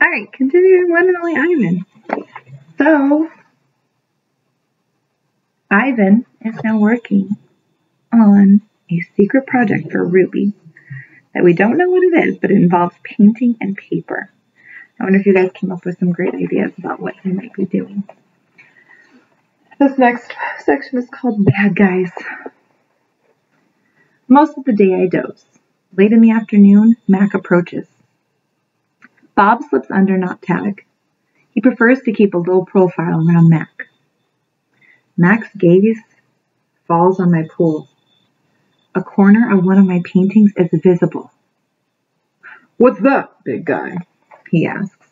Alright, continuing one and only Ivan. So, Ivan is now working on a secret project for Ruby that we don't know what it is, but it involves painting and paper. I wonder if you guys came up with some great ideas about what he might be doing. This next section is called Bad Guys. Most of the day I doze. Late in the afternoon, Mac approaches. Bob slips under not tag. He prefers to keep a low profile around Mac. Mac's gaze falls on my pool. A corner of one of my paintings is visible. "What's that, big guy?" he asks.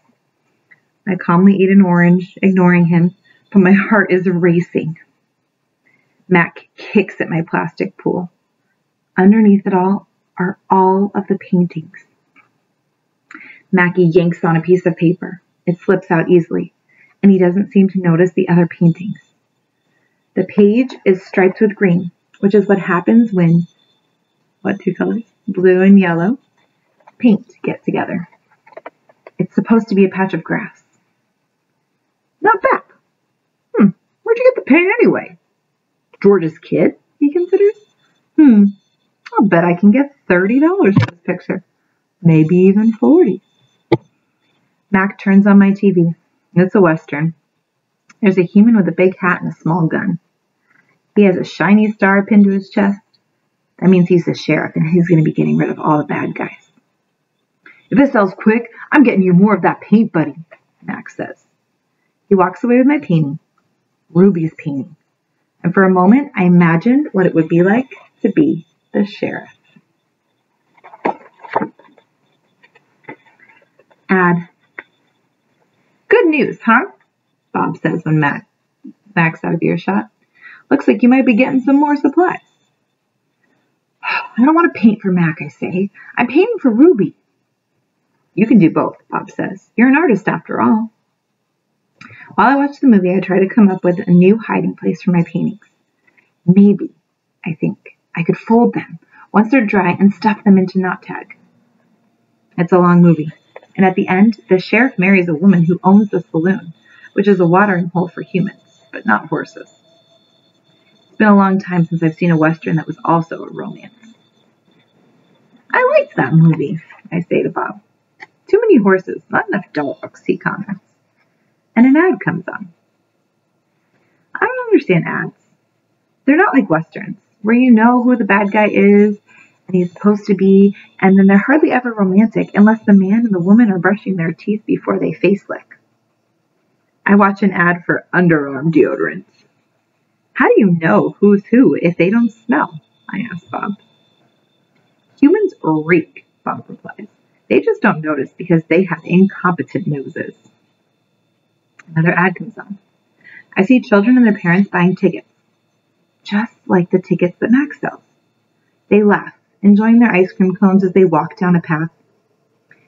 I calmly eat an orange, ignoring him, but my heart is racing. Mac kicks at my plastic pool. Underneath it all are all of the paintings. Mackie yanks on a piece of paper. It slips out easily, and he doesn't seem to notice the other paintings. The page is striped with green, which is what happens when, what two colors? Blue and yellow, paint get together. It's supposed to be a patch of grass. "Not bad. Where'd you get the paint anyway?" "George's kid," he considers. I'll bet I can get $30 for this picture. Maybe even 40. Mac turns on my TV. It's a Western. There's a human with a big hat and a small gun. He has a shiny star pinned to his chest. That means he's the sheriff, and he's going to be getting rid of all the bad guys. "If this sells quick, I'm getting you more of that paint, buddy," Mac says. He walks away with my painting, Ruby's painting. And for a moment, I imagined what it would be like to be the sheriff. Ad. "Good news, huh?" Bob says when Mac's out of earshot. "Looks like you might be getting some more supplies." "I don't want to paint for Mac," I say. "I'm painting for Ruby." "You can do both," Bob says. "You're an artist after all." While I watch the movie, I try to come up with a new hiding place for my paintings. Maybe, I think, I could fold them once they're dry and stuff them into knot tag. It's a long movie, and at the end, the sheriff marries a woman who owns the saloon, which is a watering hole for humans, but not horses. It's been a long time since I've seen a Western that was also a romance. "I liked that movie," I say to Bob. "Too many horses, not enough dogs," he comments. And an ad comes on. I don't understand ads. They're not like Westerns, where you know who the bad guy is and he's supposed to be, and then they're hardly ever romantic unless the man and the woman are brushing their teeth before they face lick. I watch an ad for underarm deodorant. "How do you know who's who if they don't smell?" I ask Bob. "Humans reek," Bob replies. "They just don't notice because they have incompetent noses." Another ad comes on. I see children and their parents buying tickets, just like the tickets that Mac sells. They laugh, enjoying their ice cream cones as they walk down a path.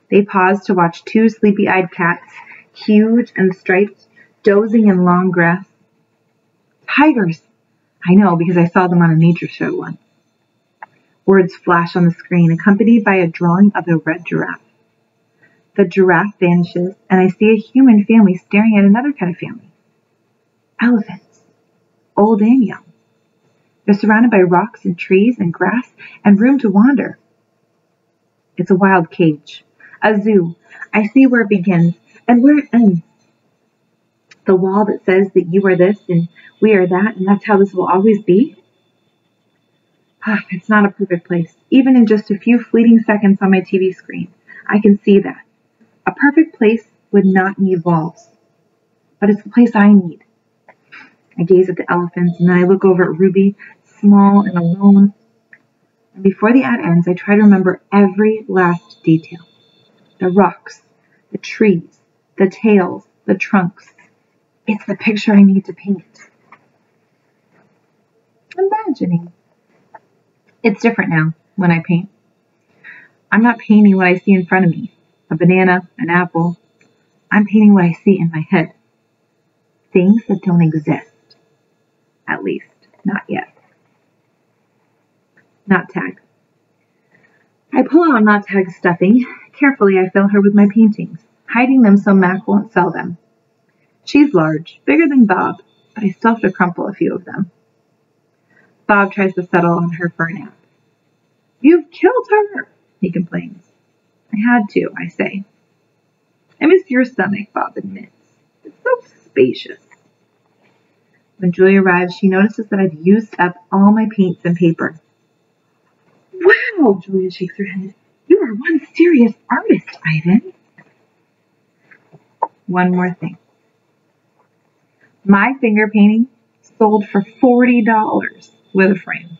They pause to watch two sleepy-eyed cats, huge and striped, dozing in long grass. Tigers! I know because I saw them on a nature show once. Words flash on the screen, accompanied by a drawing of a red giraffe. The giraffe vanishes, and I see a human family staring at another kind of family. Elephants, old and young. They're surrounded by rocks and trees and grass and room to wander. It's a wild cage, a zoo. I see where it begins and where it ends. The wall that says that you are this and we are that, and that's how this will always be. It's not a perfect place. Even in just a few fleeting seconds on my TV screen, I can see that. A perfect place would not need walls, but it's the place I need. I gaze at the elephants, and then I look over at Ruby, small and alone. And before the ad ends, I try to remember every last detail. The rocks, the trees, the tails, the trunks. It's the picture I need to paint. Imagining. It's different now when I paint. I'm not painting what I see in front of me. A banana, an apple. I'm painting what I see in my head. Things that don't exist. At least, not yet. Knot tag. I pull out knot tag stuffing. Carefully, I fill her with my paintings. hiding them so Mac won't sell them. She's large, bigger than Bob, but I still have to crumple a few of them. Bob tries to settle on her for a nap. You've killed her, he complains. I had to, I say. I miss your stomach, Bob admits. It's so spacious. When Julie arrives, she notices that I've used up all my paints and paper. Wow, Julia shakes her head. You are one serious artist, Ivan. One more thing. My finger painting sold for $40 with a frame.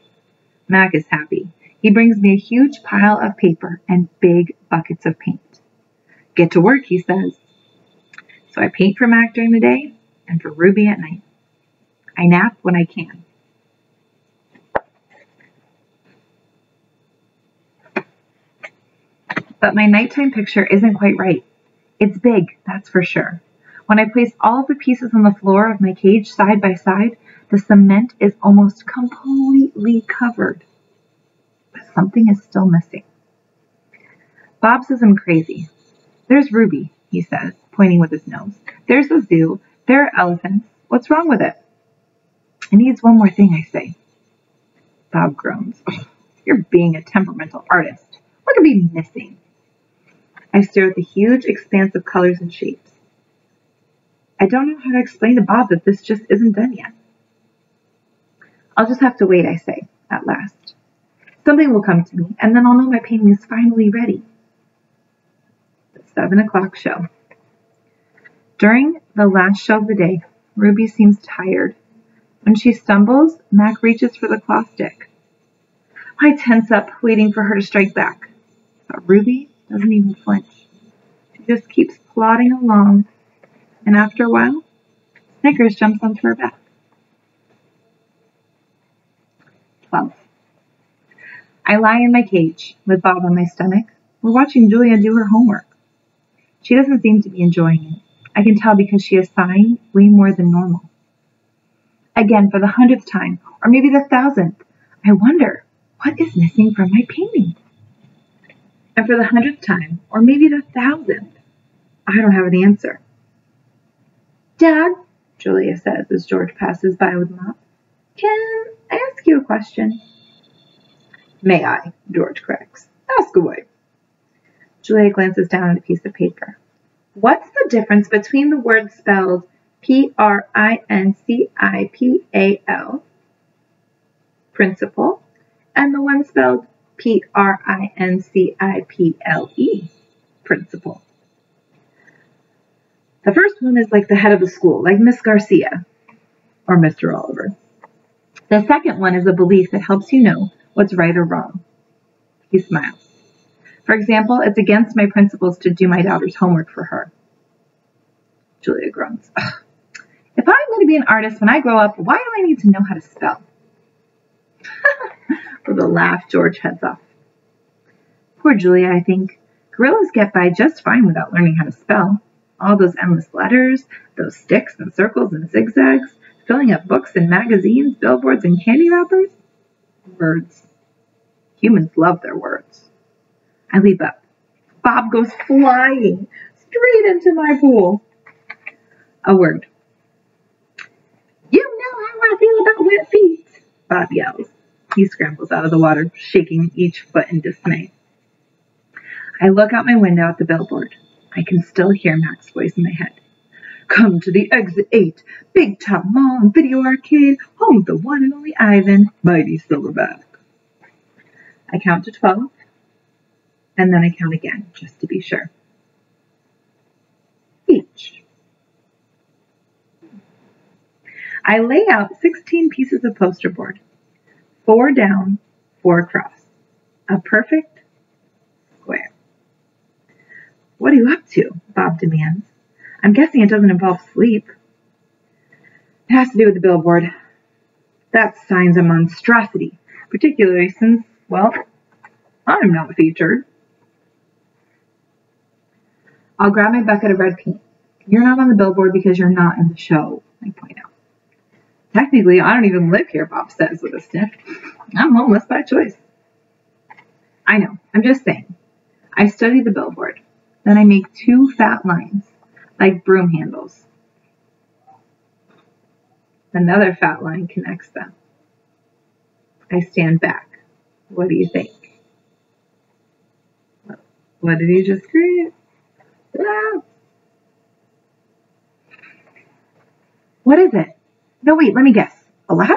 Mac is happy. He brings me a huge pile of paper and big buckets of paint. Get to work, he says. So I paint for Mac during the day and for Ruby at night. I nap when I can. But my nighttime picture isn't quite right. It's big, that's for sure. When I place all of the pieces on the floor of my cage side by side, the cement is almost completely covered. But something is still missing. Bob says I'm crazy. There's Ruby, he says, pointing with his nose. There's a zoo. There are elephants. What's wrong with it? It needs one more thing, I say. Bob groans. You're being a temperamental artist. What could be missing? I stare at the huge expanse of colors and shapes. I don't know how to explain to Bob that this just isn't done yet. I'll just have to wait, I say, at last. Something will come to me, and then I'll know my painting is finally ready. The 7 o'clock show. During the last show of the day, Ruby seems tired. When she stumbles, Mac reaches for the claw stick. I tense up, waiting for her to strike back. But Ruby doesn't even flinch. She just keeps plodding along, and after a while, Snickers jumps onto her back. 12. I lie in my cage with Bob on my stomach. We're watching Julia do her homework. She doesn't seem to be enjoying it. I can tell because she is sighing way more than normal. Again, for the 100th time, or maybe the 1000th, I wonder, what is missing from my painting? And for the 100th time, or maybe the 1000th, I don't have an answer. Dad, Julia says as George passes by with mop, can I ask you a question? May I? George corrects. Ask away. Julia glances down at a piece of paper. What's the difference between the word spelled Principal, principal, and the one spelled Princeple, principal? The first one is like the head of the school, like Miss Garcia or Mr. Oliver. The second one is a belief that helps you know what's right or wrong. He smiles. For example, it's against my principles to do my daughter's homework for her. Julia groans. Ugh. If I'm going to be an artist when I grow up, why do I need to know how to spell? With a laugh, George heads off. Poor Julia, I think. Gorillas get by just fine without learning how to spell. All those endless letters, those sticks and circles and zigzags, filling up books and magazines, billboards and candy wrappers. Words. Humans love their words. I leap up. Bob goes flying straight into my pool. A word. You know how I feel about wet feet, Bob yells. He scrambles out of the water, shaking each foot in dismay. I look out my window at the billboard. I can still hear Mac's voice in my head. Come to the Exit 8, Big Top Mall and Video Arcade, home of the one and only Ivan, Mighty Silverback. I count to 12, and then I count again, just to be sure. Each. I lay out 16 pieces of poster board, 4 down, 4 across. A perfect square. What are you up to? Bob demands. I'm guessing it doesn't involve sleep. It has to do with the billboard. That sign's a monstrosity, particularly since, well, I'm not featured. I'll grab my bucket of red paint. You're not on the billboard because you're not in the show, I point out. Technically, I don't even live here, Bob says with a sniff. I'm homeless by choice. I know, I'm just saying. I studied the billboard. Then I make 2 fat lines, like broom handles. Another fat line connects them. I stand back. What do you think? What did he just create? Ah. What is it? No, wait, let me guess. A ladder?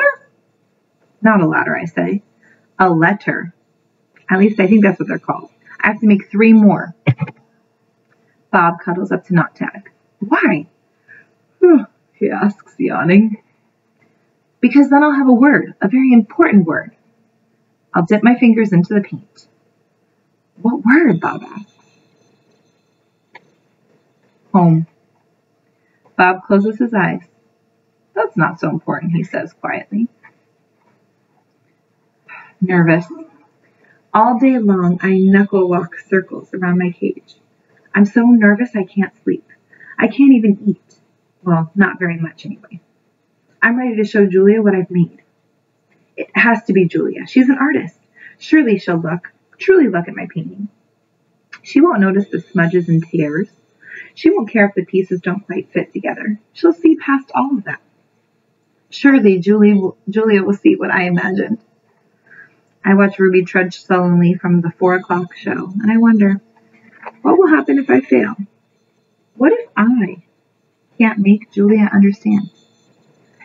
Not a ladder, I say. A letter. At least I think that's what they're called. I have to make 3 more. Bob cuddles up to Not Tag. Why? He asks, yawning. Because then I'll have a word, a very important word. I'll dip my fingers into the paint. What word? Bob asks. Home. Bob closes his eyes. That's not so important, he says quietly. Nervous. All day long, I knuckle walk circles around my cage. I'm so nervous I can't sleep. I can't even eat. Well, not very much anyway. I'm ready to show Julia what I've made. It has to be Julia. She's an artist. Surely she'll truly look at my painting. She won't notice the smudges and tears. She won't care if the pieces don't quite fit together. She'll see past all of that. Surely Julia will see what I imagined. I watch Ruby trudge sullenly from the 4 o'clock show, and I wonder, what will happen if I fail? What if I can't make Julia understand?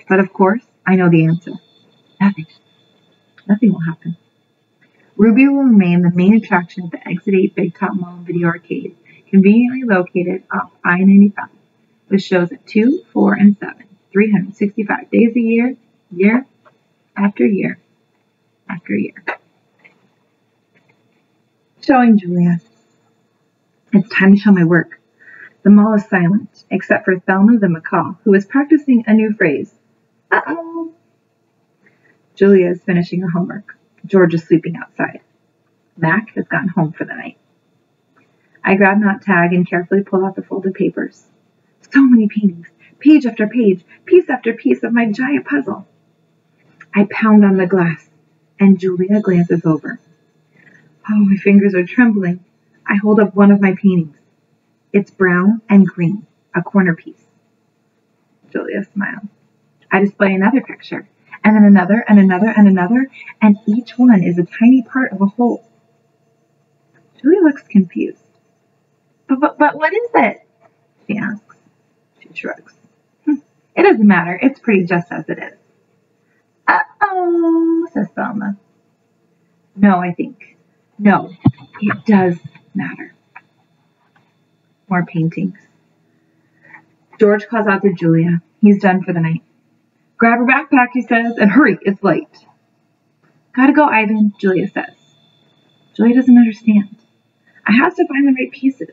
But of course, I know the answer. Nothing. Nothing will happen. Ruby will remain the main attraction of the Exit 8 Big Top Mall and Video Arcade, conveniently located off I-95, with shows at 2, 4, and 7, 365 days a year, year after year after year. Showing Julia. It's time to show my work. The mall is silent, except for Thelma the macaw, who is practicing a new phrase. Uh-oh. Julia is finishing her homework. George is sleeping outside. Mac has gotten home for the night. I grab Not Tag and carefully pull out the folded papers. So many paintings, page after page, piece after piece of my giant puzzle. I pound on the glass, and Julia glances over. Oh, my fingers are trembling. I hold up one of my paintings. It's brown and green, a corner piece. Julia smiles. I display another picture, and then another, and another, and another, and each one is a tiny part of a whole. Julia looks confused. But what is it? She asks. She shrugs. It doesn't matter. It's pretty just as it is. Uh-oh, says Thelma. No, I think. No, it does matter. More paintings. George calls out to Julia. He's done for the night. Grab her backpack, he says, and hurry, it's late. Gotta go, Ivan, Julia says. Julia doesn't understand. I have to find the right pieces.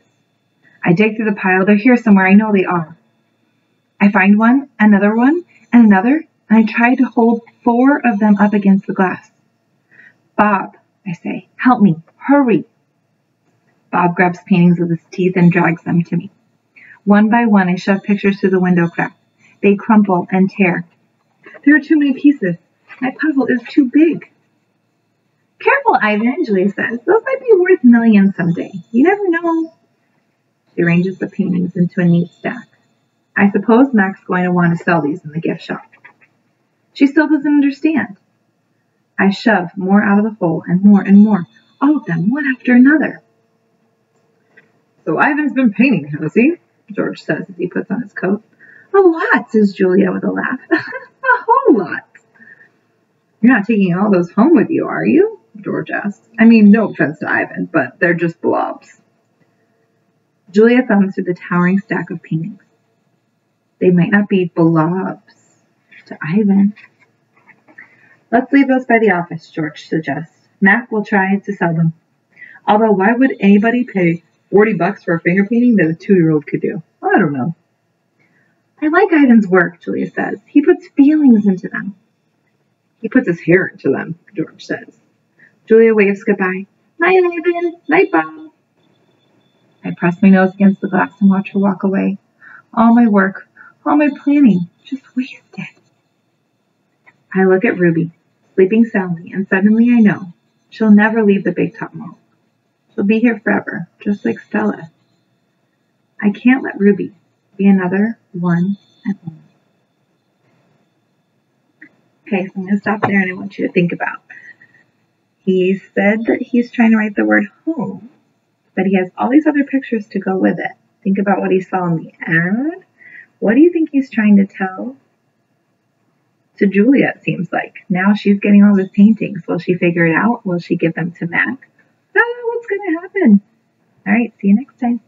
I dig through the pile. They're here somewhere. I know they are. I find one, and another, and I try to hold 4 of them up against the glass. Bob, I say, help me. Hurry. Bob grabs paintings with his teeth and drags them to me. One by one, I shove pictures through the window crack. They crumple and tear. There are too many pieces. My puzzle is too big. Careful, Ivan, Julia says. Those might be worth millions someday. You never know. She arranges the paintings into a neat stack. I suppose Mac's going to want to sell these in the gift shop. She still doesn't understand. I shove more out of the hole and more, all of them, one after another. So Ivan's been painting, has he? George says as he puts on his coat. A lot, says Julia with a laugh. A whole lot. You're not taking all those home with you, are you? George asks. I mean, no offense to Ivan, but they're just blobs. Julia thumbs through the towering stack of paintings. They might not be blobs to Ivan. Let's leave those by the office, George suggests. Mac will try to sell them. Although, why would anybody pay $40 for a finger painting that a 2-year-old could do? I don't know. I like Ivan's work, Julia says. He puts feelings into them. He puts his hair into them, George says. Julia waves goodbye. Night, Ivan. Night, Bob. I press my nose against the glass and watch her walk away. All my work, all my planning, just wasted. I look at Ruby, sleeping soundly, and suddenly I know she'll never leave the Big Top Mall. She'll be here forever, just like Stella. I can't let Ruby be another one at home. Okay, so I'm going to stop there and I want you to think about. He said that he's trying to write the word home, but he has all these other pictures to go with it. Think about what he saw in the ad. What do you think he's trying to tell to Julia, it seems like? Now she's getting all these paintings. Will she figure it out? Will she give them to Mac? I don't know what's going to happen. All right, see you next time.